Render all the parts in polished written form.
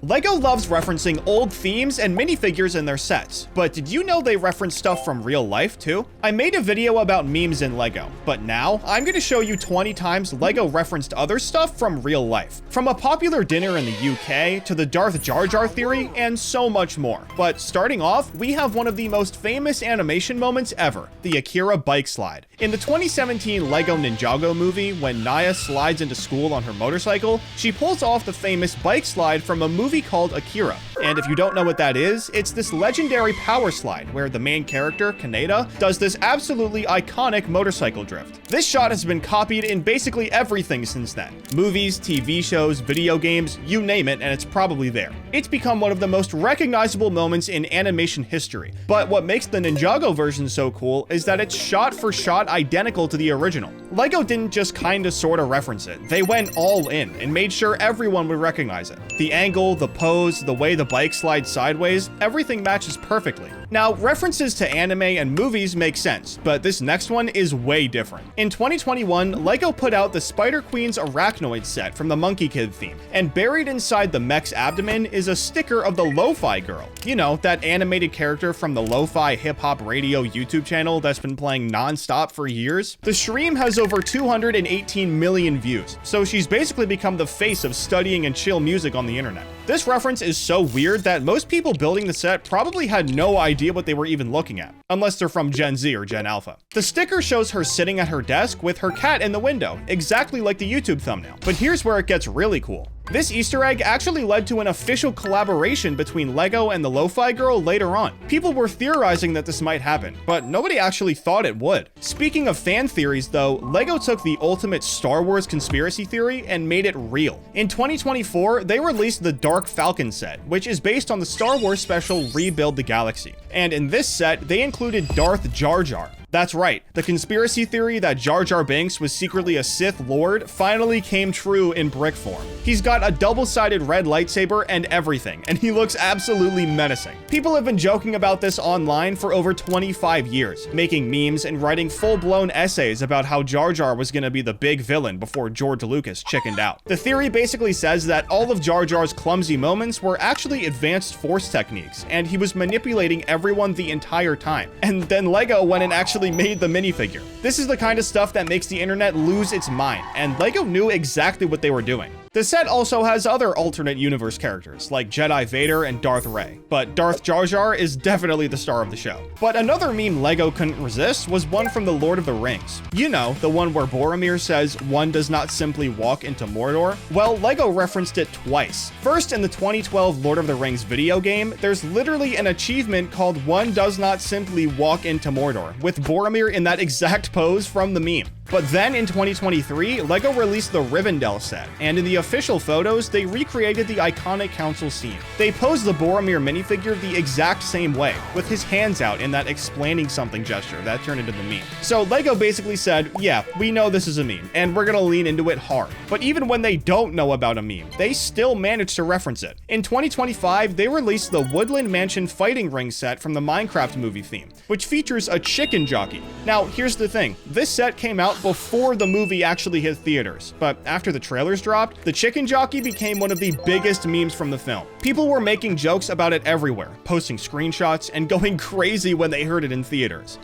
LEGO loves referencing old themes and minifigures in their sets, but did you know they reference stuff from real life too? I made a video about memes in LEGO, but now I'm going to show you 20 times LEGO referenced other stuff from real life. From a popular dinner in the UK to the Darth Jar Jar theory and so much more. But starting off, we have one of the most famous animation moments ever, the Akira bike slide. In the 2017 LEGO Ninjago movie, when Naya slides into school on her motorcycle, she pulls off the famous bike slide from a movie called Akira. And if you don't know what that is, it's this legendary power slide where the main character, Kaneda, does this absolutely iconic motorcycle drift. This shot has been copied in basically everything since then. Movies, TV shows, video games, you name it, and it's probably there. It's become one of the most recognizable moments in animation history. But what makes the Ninjago version so cool is that it's shot for shot identical to the original. LEGO didn't just kinda sorta reference it. They went all in and made sure everyone would recognize it. The angle, the pose, the way the bike slides sideways, everything matches perfectly. Now, references to anime and movies make sense, but this next one is way different. In 2021, LEGO put out the Spider Queen's Arachnoid set from the Monkey Kid theme, and buried inside the mech's abdomen is a sticker of the Lo-Fi Girl. You know, that animated character from the Lo-Fi hip-hop radio YouTube channel that's been playing non-stop for years. The stream has over 218 million views, so she's basically become the face of studying and chill music on the internet. This reference is so weird that most people building the set probably had no idea what they were even looking at, unless they're from Gen Z or Gen Alpha. The sticker shows her sitting at her desk with her cat in the window, exactly like the YouTube thumbnail. But here's where it gets really cool. This Easter egg actually led to an official collaboration between LEGO and the Lo-Fi Girl later on. People were theorizing that this might happen, but nobody actually thought it would. Speaking of fan theories though, LEGO took the ultimate Star Wars conspiracy theory and made it real. In 2024, they released the Dark Falcon set, which is based on the Star Wars special Rebuild the Galaxy. And in this set, they included Darth Jar Jar. That's right, the conspiracy theory that Jar Jar Binks was secretly a Sith Lord finally came true in brick form. He's got a double-sided red lightsaber and everything, and he looks absolutely menacing. People have been joking about this online for over 25 years, making memes and writing full-blown essays about how Jar Jar was gonna be the big villain before George Lucas chickened out. The theory basically says that all of Jar Jar's clumsy moments were actually advanced force techniques, and he was manipulating everyone the entire time. And then LEGO went and actually made the minifigure. This is the kind of stuff that makes the internet lose its mind, and LEGO knew exactly what they were doing. The set also has other alternate universe characters, like Jedi Vader and Darth Rey, but Darth Jar Jar is definitely the star of the show. But another meme LEGO couldn't resist was one from the Lord of the Rings. You know, the one where Boromir says, "One does not simply walk into Mordor." Well, LEGO referenced it twice. First, in the 2012 Lord of the Rings video game, there's literally an achievement called "One does not simply walk into Mordor," with Boromir in that exact pose from the meme. But then in 2023, LEGO released the Rivendell set, and in the official photos, they recreated the iconic council scene. They posed the Boromir minifigure the exact same way, with his hands out in that explaining something gesture that turned into the meme. So LEGO basically said, yeah, we know this is a meme, and we're gonna lean into it hard. But even when they don't know about a meme, they still manage to reference it. In 2025, they released the Woodland Mansion fighting ring set from the Minecraft movie theme, which features a chicken jockey. Now, here's the thing, this set came out before the movie actually hit theaters, but after the trailers dropped, the chicken jockey became one of the biggest memes from the film. People were making jokes about it everywhere, posting screenshots, and going crazy when they heard it in theaters.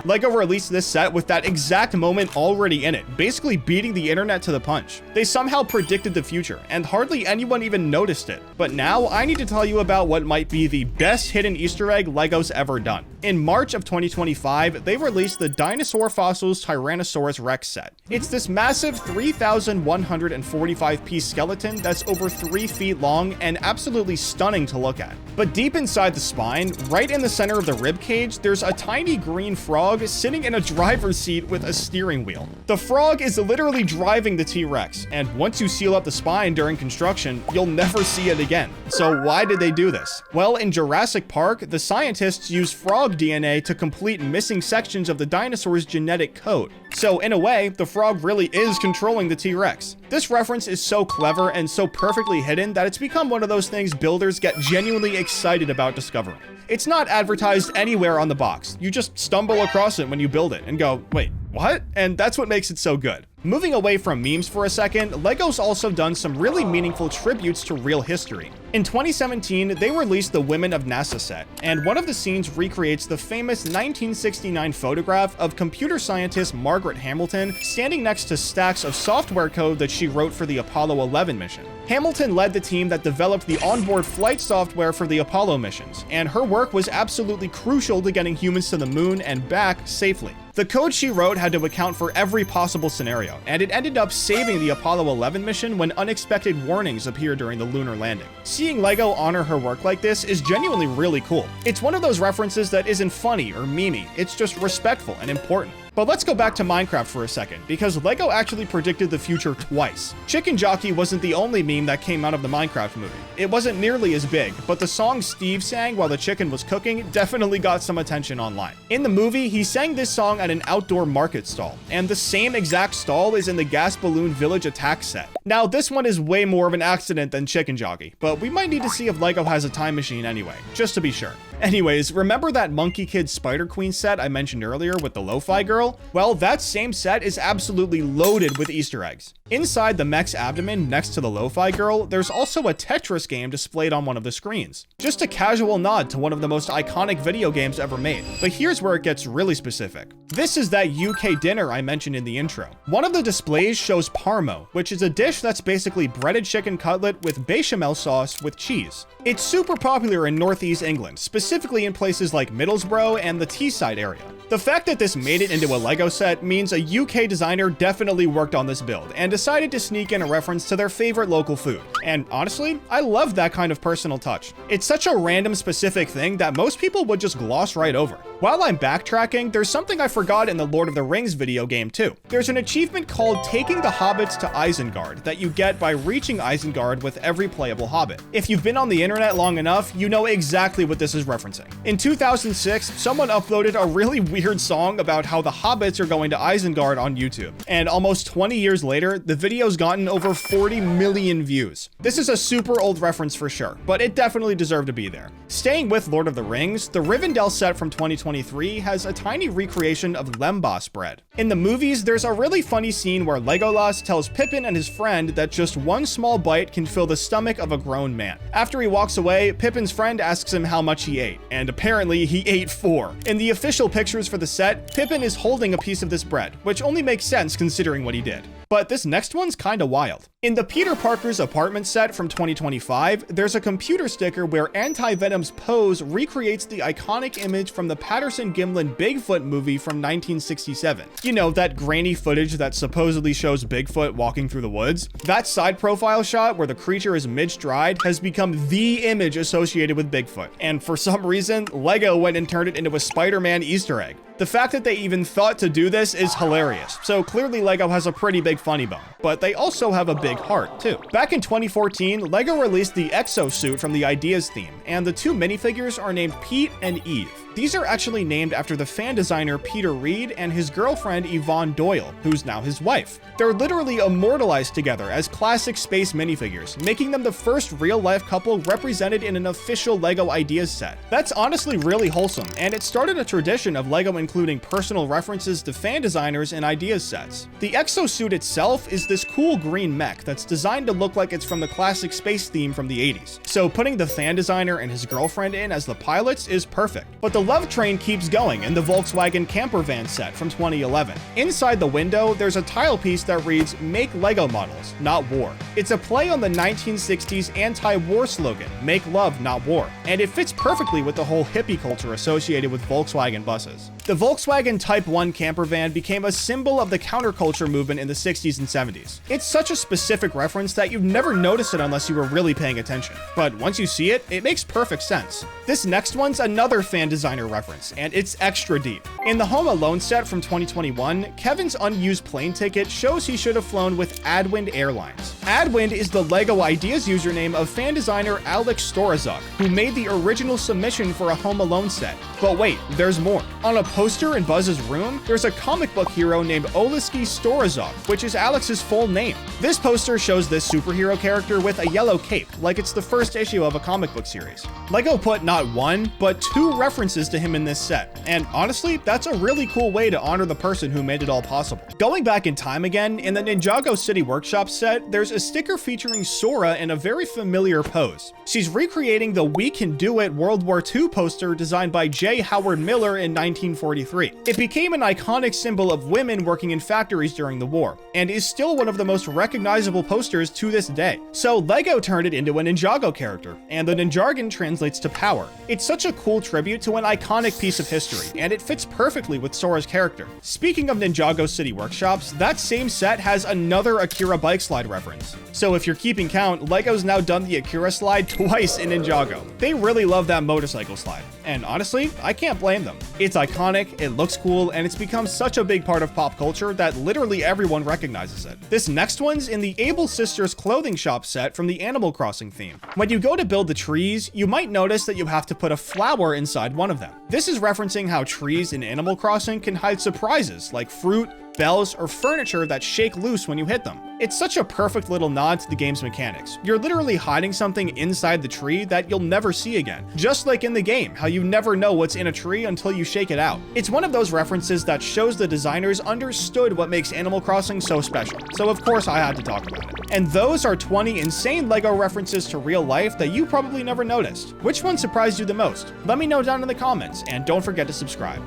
LEGO released this set with that exact moment already in it, basically beating the internet to the punch. They somehow predicted the future, and hardly anyone even noticed it. But now, I need to tell you about what might be the best hidden Easter egg LEGO's ever done. In March of 2025, they released the Dinosaur Fossils Tyrannosaurus Rex set. It's this massive 3,145-piece skeleton that's over 3 feet long and absolutely stunning to look at. But deep inside the spine, right in the center of the rib cage, there's a tiny green frog sitting in a driver's seat with a steering wheel. The frog is literally driving the T-Rex, and once you seal up the spine during construction, you'll never see it again. So why did they do this? Well, in Jurassic Park, the scientists used frog DNA to complete missing sections of the dinosaur's genetic code. So in a way, the frog really is controlling the T-Rex. This reference is so clever and so perfectly hidden that it's become one of those things builders get genuinely excited about discovering. It's not advertised anywhere on the box. You just stumble across it when you build it and go, wait, what? And that's what makes it so good. Moving away from memes for a second, LEGO's also done some really meaningful tributes to real history. In 2017, they released the Women of NASA set, and one of the scenes recreates the famous 1969 photograph of computer scientist Margaret Hamilton standing next to stacks of software code that she wrote for the Apollo 11 mission. Hamilton led the team that developed the onboard flight software for the Apollo missions, and her work was absolutely crucial to getting humans to the moon and back safely. The code she wrote had to account for every possible scenario, and it ended up saving the Apollo 11 mission when unexpected warnings appeared during the lunar landing. Seeing LEGO honor her work like this is genuinely really cool. It's one of those references that isn't funny or memey, it's just respectful and important. But let's go back to Minecraft for a second, because LEGO actually predicted the future twice. Chicken Jockey wasn't the only meme that came out of the Minecraft movie. It wasn't nearly as big, but the song Steve sang while the chicken was cooking definitely got some attention online. In the movie, he sang this song at an outdoor market stall, and the same exact stall is in the Gas Balloon Village Attack set. Now, this one is way more of an accident than Chicken Jockey, but we might need to see if LEGO has a time machine anyway, just to be sure. Anyways, remember that Monkey Kid Spider Queen set I mentioned earlier with the Lo-Fi Girl? Well, that same set is absolutely loaded with Easter eggs. Inside the mech's abdomen next to the Lo-Fi Girl, there's also a Tetris game displayed on one of the screens. Just a casual nod to one of the most iconic video games ever made. But here's where it gets really specific. This is that UK dinner I mentioned in the intro. One of the displays shows parmo, which is a dish that's basically breaded chicken cutlet with bechamel sauce with cheese. It's super popular in Northeast England, specifically in places like Middlesbrough and the Teesside area. The fact that this made it into a LEGO set means a UK designer definitely worked on this build and decided to sneak in a reference to their favorite local food. And honestly, I love that kind of personal touch. It's such a random specific thing that most people would just gloss right over. While I'm backtracking, there's something I forgot in the Lord of the Rings video game too. There's an achievement called Taking the Hobbits to Isengard that you get by reaching Isengard with every playable Hobbit. If you've been on the internet long enough, you know exactly what this is referencing. In 2006, someone uploaded a really weird song about how the Hobbits are going to Isengard on YouTube. And almost 20 years later, the video's gotten over 40 million views. This is a super old reference for sure, but it definitely deserved to be there. Staying with Lord of the Rings, the Rivendell set from 2023 has a tiny recreation of lembas bread. In the movies, there's a really funny scene where Legolas tells Pippin and his friend that just one small bite can fill the stomach of a grown man. After he walks away, Pippin's friend asks him how much he ate, and apparently he ate 4. In the official pictures for the set, Pippin is holding a piece of this bread, which only makes sense considering what he did. But this next one's kinda wild. In the Peter Parker's apartment set from 2025, there's a computer sticker where Anti-Venom's pose recreates the iconic image from the Patterson-Gimlin Bigfoot movie from 1967. You know, that grainy footage that supposedly shows Bigfoot walking through the woods? That side profile shot where the creature is mid-stride has become the image associated with Bigfoot. And for some reason, LEGO went and turned it into a Spider-Man Easter egg. The fact that they even thought to do this is hilarious, so clearly LEGO has a pretty big funny bone, but they also have a big heart too. Back in 2014, LEGO released the exosuit from the Ideas theme, and the two minifigures are named Pete and Eve. These are actually named after the fan designer Peter Reed and his girlfriend Yvonne Doyle, who's now his wife. They're literally immortalized together as classic space minifigures, making them the first real-life couple represented in an official LEGO Ideas set. That's honestly really wholesome, and it started a tradition of LEGO including personal references to fan designers in Ideas sets. The exosuit itself is this cool green mech that's designed to look like it's from the classic space theme from the 80s. So putting the fan designer and his girlfriend in as the pilots is perfect. But the love train keeps going in the Volkswagen camper van set from 2011. Inside the window, there's a tile piece that reads, "Make Lego models, not war." It's a play on the 1960s anti-war slogan, "Make love, not war." And it fits perfectly with the whole hippie culture associated with Volkswagen buses. The Volkswagen Type 1 camper van became a symbol of the counterculture movement in the 60s and 70s. It's such a specific reference that you'd never notice it unless you were really paying attention. But once you see it, it makes perfect sense. This next one's another fan designer reference, and it's extra deep. In the Home Alone set from 2021, Kevin's unused plane ticket shows he should have flown with Adwind Airlines. Adwind is the LEGO Ideas username of fan designer Alex Storazuk, who made the original submission for a Home Alone set. But wait, there's more. On a poster in Buzz's room, there's a comic book hero named Oleski Storazuk, which is Alex's full name. This poster poster shows this superhero character with a yellow cape, like it's the first issue of a comic book series. LEGO put not one, but 2 references to him in this set, and honestly, that's a really cool way to honor the person who made it all possible. Going back in time again, in the Ninjago City Workshop set, there's a sticker featuring Sora in a very familiar pose. She's recreating the "We Can Do It" World War II poster designed by J. Howard Miller in 1943. It became an iconic symbol of women working in factories during the war, and is still one of the most recognizable posters to this day. So LEGO turned it into a Ninjago character, and the Ninjargon translates to power. It's such a cool tribute to an iconic piece of history, and it fits perfectly with Sora's character. Speaking of Ninjago City Workshops, that same set has another Akira bike slide reference. So if you're keeping count, LEGO's now done the Akira slide twice in Ninjago. They really love that motorcycle slide, and honestly, I can't blame them. It's iconic, it looks cool, and it's become such a big part of pop culture that literally everyone recognizes it. This next one's in the Able Sisters clothing shop set from the Animal Crossing theme. When you go to build the trees, you might notice that you have to put a flower inside one of them. This is referencing how trees in Animal Crossing can hide surprises like fruit, bells, or furniture that shake loose when you hit them. It's such a perfect little nod to the game's mechanics. You're literally hiding something inside the tree that you'll never see again. Just like in the game, how you never know what's in a tree until you shake it out. It's one of those references that shows the designers understood what makes Animal Crossing so special. So of course I had to talk about it. And those are 20 insane LEGO references to real life that you probably never noticed. Which one surprised you the most? Let me know down in the comments, and don't forget to subscribe.